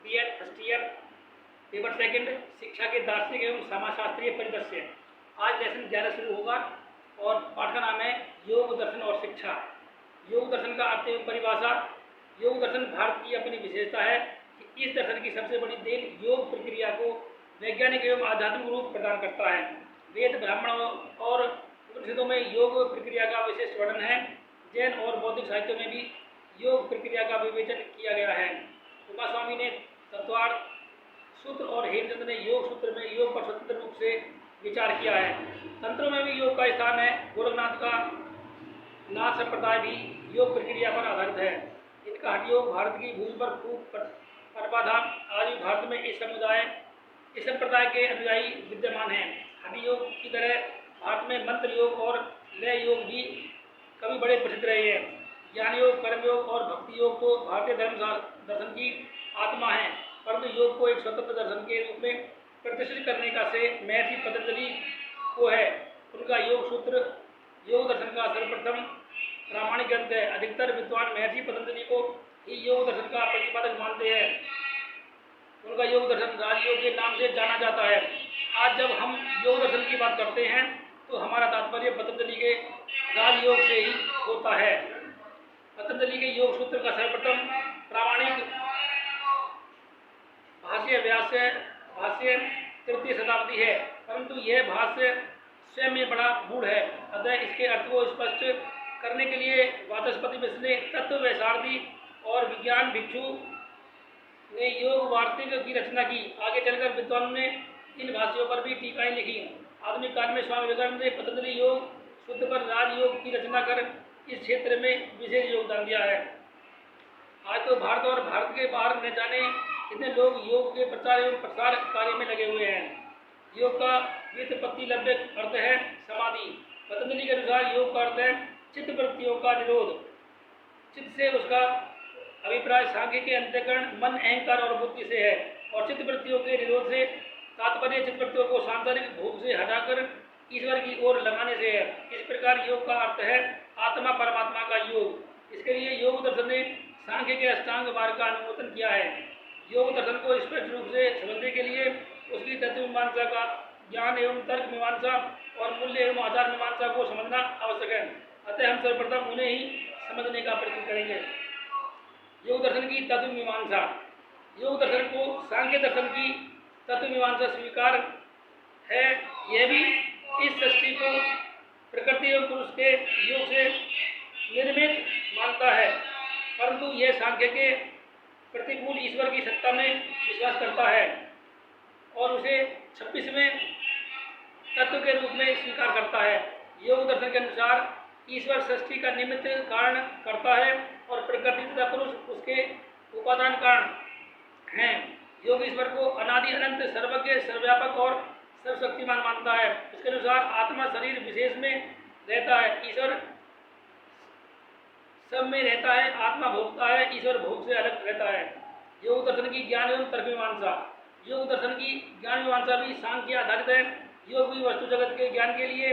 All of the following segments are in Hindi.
BEd first year paper second शिक्षा के दार्शनिक एवं समाजशास्त्रीय परिदृश्य। आज लेसन 11 शुरू होगा और पाठ का नाम है योग दर्शन और शिक्षा। योग दर्शन का अर्थ एवं परिभाषा। योग दर्शन भारत की अपनी विशेषता है कि इस दर्शन की सबसे बड़ी देन योग प्रक्रिया को वैज्ञानिक एवं आध्यात्मिक रूप प्रदान करता है। वेद ब्राह्मणों और उपनिषदों में योग प्रक्रिया का विशेष वर्णन है। जैन और बौद्धिक साहित्यों में भी योग प्रक्रिया का विवेचन किया गया है। उमा स्वामी ने तत्वार्थ सूत्र और हेमचंद ने योग सूत्र में योग पर स्वतंत्र रूप से विचार किया है। तंत्रों में भी योग का स्थान है। गोरखनाथ का नाथ संप्रदाय भी योग प्रक्रिया पर आधारित है। इनका हठ योग भारत की भूमि पर खूब परपा था। आज भी भारत में इस संप्रदाय के अनुयायी विद्यमान हैं। हठ योग की तरह भारत में मंत्र योग और लय योग भी कभी बड़े प्रसिद्ध रहे हैं। ज्ञान योग, कर्म योग और भक्ति योग तो भारतीय धर्म दर्शन की आत्मा है, परंतु योग को एक स्वतंत्र दर्शन के रूप में प्रतिष्ठित करने का श्रेय महर्षि पतंजलि को है। उनका योग सूत्र योग दर्शन का सर्वप्रथम प्रामाणिक ग्रंथ है। अधिकतर विद्वान महर्षि पतंजलि को ही योग दर्शन का प्रतिपादक मानते हैं। उनका योग दर्शन राजयोग के नाम से जाना जाता है। आज जब हम योग दर्शन की बात करते हैं तो हमारा तात्पर्य पतंजलि के राजयोग से ही होता है। पतंजलि के योग सूत्र का सर्वप्रथम प्रामाणिक भाष्य तृतीय शताब्दी है, परंतु यह भाष्य स्वयं में बड़ा गूढ़ है। अतः इसके अर्थ को स्पष्ट करने के लिए वाचस्पति मिश्र ने तत्व वैशारदी और विज्ञान भिक्षु ने योग वार्तिक की रचना की। आगे चलकर विद्वानों ने इन भाष्यों पर भी टीकाएं लिखी। आधुनिक काल में स्वामी विवेकानंद ने पतंजलि योग सूत्र पर राजयोग की रचना कर इस क्षेत्र में विशेष योगदान दिया है। आज तो भारत और भारत के बाहर न जाने कितने लोग योग के प्रचार एवं प्रसार कार्य में लगे हुए हैं। योग का व्युत्पत्ति लभ्य अर्थ है समाधि। पतंजलि के अनुसार योग का अर्थ है चित्त वृत्तियों का निरोध। चित्त से उसका अभिप्राय सांख्य के अंतःकरण मन, अहंकार और बुद्धि से है, और चित्त वृत्तियों के निरोध से तात्पर्य चित्त वृत्तियों को सांसारिक भोग से हटाकर ईश्वर की ओर लगाने से है। इस प्रकार योग का अर्थ है आत्मा परमात्मा का योग। इसके लिए योग दर्शन ने सांख्य के अष्टांग मार्ग का अनुमोदन किया है। योग दर्शन को स्पष्ट रूप से समझने के लिए उसकी तत्व मीमांसा का ज्ञान एवं तर्क मीमांसा और मूल्य एवं आचार मीमांसा को समझना आवश्यक है। अतः हम सर्वप्रथम उन्हें ही समझने का प्रयत्न करेंगे। योग दर्शन की तत्व मीमांसा। योग दर्शन को सांख्य दर्शन की तत्व मीमांसा स्वीकार है। यह भी इस सृष्टि को प्रकृति एवं पुरुष के योग से निर्मित मानता है, परंतु यह सांख्य के प्रतिकूल ईश्वर की सत्ता में विश्वास करता है और उसे 26वें तत्व के रूप में स्वीकार करता है। योग दर्शन के अनुसार ईश्वर सृष्टि का निमित्त कारण करता है और प्रकृति तथा पुरुष उसके उपादान कारण हैं। योग ईश्वर को अनादि अनंत सर्वज्ञ सर्वव्यापक और सर्वशक्तिमान मानता है। इसके अनुसार आत्मा शरीर विशेष में रहता है, ईश्वर सब में रहता है। आत्मा भोगता है, ईश्वर भोग से अलग रहता है। योग दर्शन की ज्ञान एवं तर्क मीमांसा। योग दर्शन की ज्ञान मीमांसा भी सांख्य आधारित है। योग भी वस्तु जगत के ज्ञान के लिए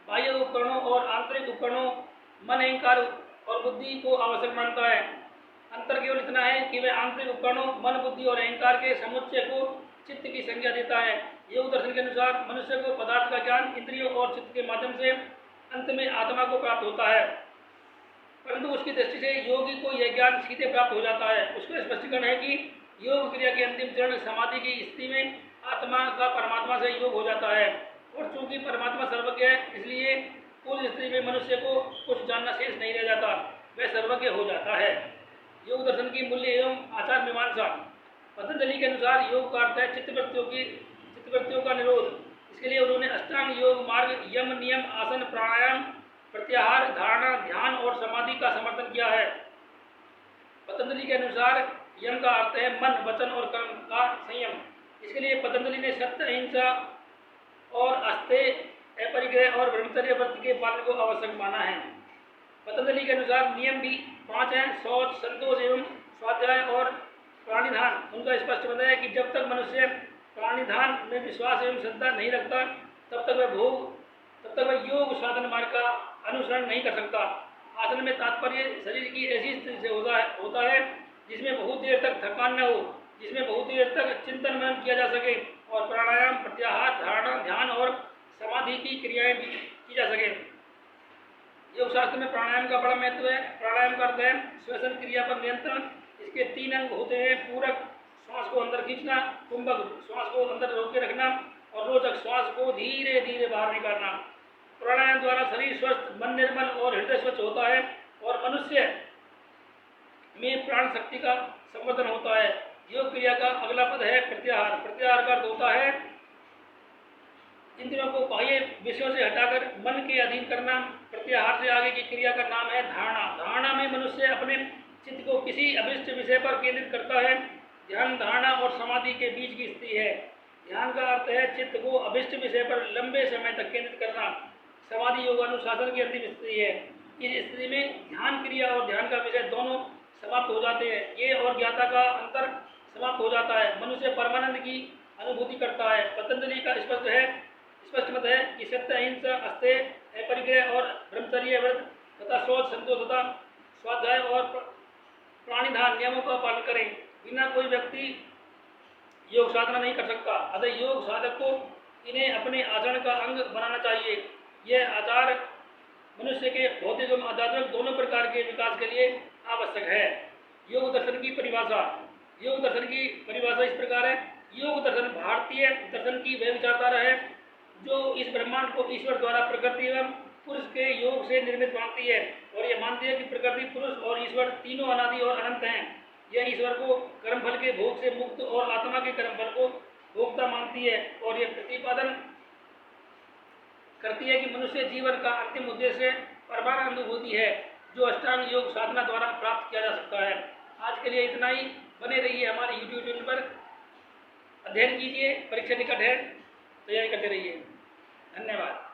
बाह्य उपकरणों और आंतरिक उपकरणों मन, अहंकार और बुद्धि को आवश्यक मानता है। अंतर केवल इतना है कि वह आंतरिक उपकरणों मन, बुद्धि और अहंकार के समुच्चय को चित्त की संज्ञा देता है। योग दर्शन के अनुसार मनुष्य को पदार्थ का ज्ञान इंद्रियों और चित्त के माध्यम से अंत में आत्मा को प्राप्त होता है, परंतु उसकी दृष्टि से योगी को यह ज्ञान सीधे प्राप्त हो जाता है। उसका स्पष्टीकरण है कि योग क्रिया के अंतिम चरण समाधि की स्थिति में आत्मा का परमात्मा से योग हो जाता है, और चूंकि परमात्मा सर्वज्ञ है, इसलिए उस स्थिति में मनुष्य को कुछ जानना शेष नहीं रह जाता, वह सर्वज्ञ हो जाता है। योग दर्शन की मूल्य एवं आचार मीमांसा। पतंजलि के अनुसार योग का अर्थ है चित्तवृत्तियों का निरोध। इसके लिए उन्होंने अष्टांग योग मार्ग, यम, नियम, आसन, प्राणायाम, प्रत्याहार, धारणा, ध्यान और समाधि का समर्थन किया है। पतंजलि के अनुसार यम का अर्थ है मन, वचन और कर्म का संयम। इसके लिए पतंजलि ने सत्य, अहिंसा और अस्तेय, अपरिग्रह और ब्रह्मचर्य व्रत के पालन को आवश्यक माना है। पतंजलि के अनुसार नियम भी 5 हैं: शौच, संतोष एवं स्वाध्याय और प्राणिधान। उनका स्पष्ट बताया है कि जब तक मनुष्य प्राणिधान में विश्वास एवं श्रद्धा नहीं रखता, तब तक वह योग साधन मार्ग का अनुसरण नहीं कर सकता। आसन में तात्पर्य शरीर की ऐसी स्थिति से होता है जिसमें बहुत देर तक थकान न हो, जिसमें बहुत ही देर तक चिंतन मनन किया जा सके और प्राणायाम, प्रत्याहार, धारणा, ध्यान और समाधि की क्रियाएं भी की जा सके। योग शास्त्र में प्राणायाम का बड़ा महत्व है। प्राणायाम का अर्थ है श्वसन क्रिया पर नियंत्रण। इसके 3 अंग होते हैं: पूरक श्वास को अंदर खींचना, कुंभक श्वास को अंदर रोक के रखना और रोचक श्वास को धीरे धीरे बाहर निकालना। प्राणायाम द्वारा शरीर स्वस्थ, मन निर्मल और हृदय स्वच्छ होता है और मनुष्य में प्राण शक्ति का संवर्धन होता है। योग क्रिया का अगला पद है प्रत्याहार। प्रत्याहार का अर्थ होता है इंद्रियों को बाह्य विषयों से हटाकर मन के अधीन करना। प्रत्याहार से आगे की क्रिया का नाम है धारणा। धारणा में मनुष्य अपने चित्त को किसी अभिष्ट विषय पर केंद्रित करता है। ध्यान धारणा और समाधि के बीच की स्थिति है। ध्यान का अर्थ है चित्त को अभिष्ट विषय पर लंबे समय तक केंद्रित करना। समाधि योग अनुशासन की अंतिम स्थिति है। इस स्थिति में ध्यान क्रिया और ध्यान का विषय दोनों समाप्त हो जाते हैं। ये और ज्ञाता का अंतर समाप्त हो जाता है। मनुष्य परमानंद की अनुभूति करता है। पतंजलि का स्पष्ट मत है कि सत्य, अहिंसा, अस्तेय, अपरिग्रह और ब्रह्मचर्य व्रत तथा शोध, संतोष तथा स्वाध्याय और प्राणिधान नियमों का पालन करें। बिना कोई व्यक्ति योग साधना नहीं कर सकता। अतः योग साधक को इन्हें अपने आचरण का अंग बनाना चाहिए। यह आचार मनुष्य के भौतिक एवं आध्यात्मिक दोनों प्रकार के विकास के लिए आवश्यक है। योग दर्शन की परिभाषा। योग दर्शन की परिभाषा इस प्रकार है: योग दर्शन भारतीय दर्शन की वह विचारधारा है जो इस ब्रह्मांड को ईश्वर द्वारा प्रकृति एवं पुरुष के योग से निर्मित मानती है और यह मानती है कि प्रकृति, पुरुष और ईश्वर तीनों अनादि और अनंत हैं। यह ईश्वर को कर्मफल के भोग से मुक्त और आत्मा के कर्मफल को भोक्ता मानती है और यह प्रतिपादन करती है कि मनुष्य जीवन का अंतिम उद्देश्य परमानंद अनुभूति है, जो अष्टांग योग साधना द्वारा प्राप्त किया जा सकता है। आज के लिए इतना ही। बने रहिए हमारे YouTube चैनल पर, अध्ययन कीजिए, परीक्षा निकट है, तैयारी करते रहिए। धन्यवाद।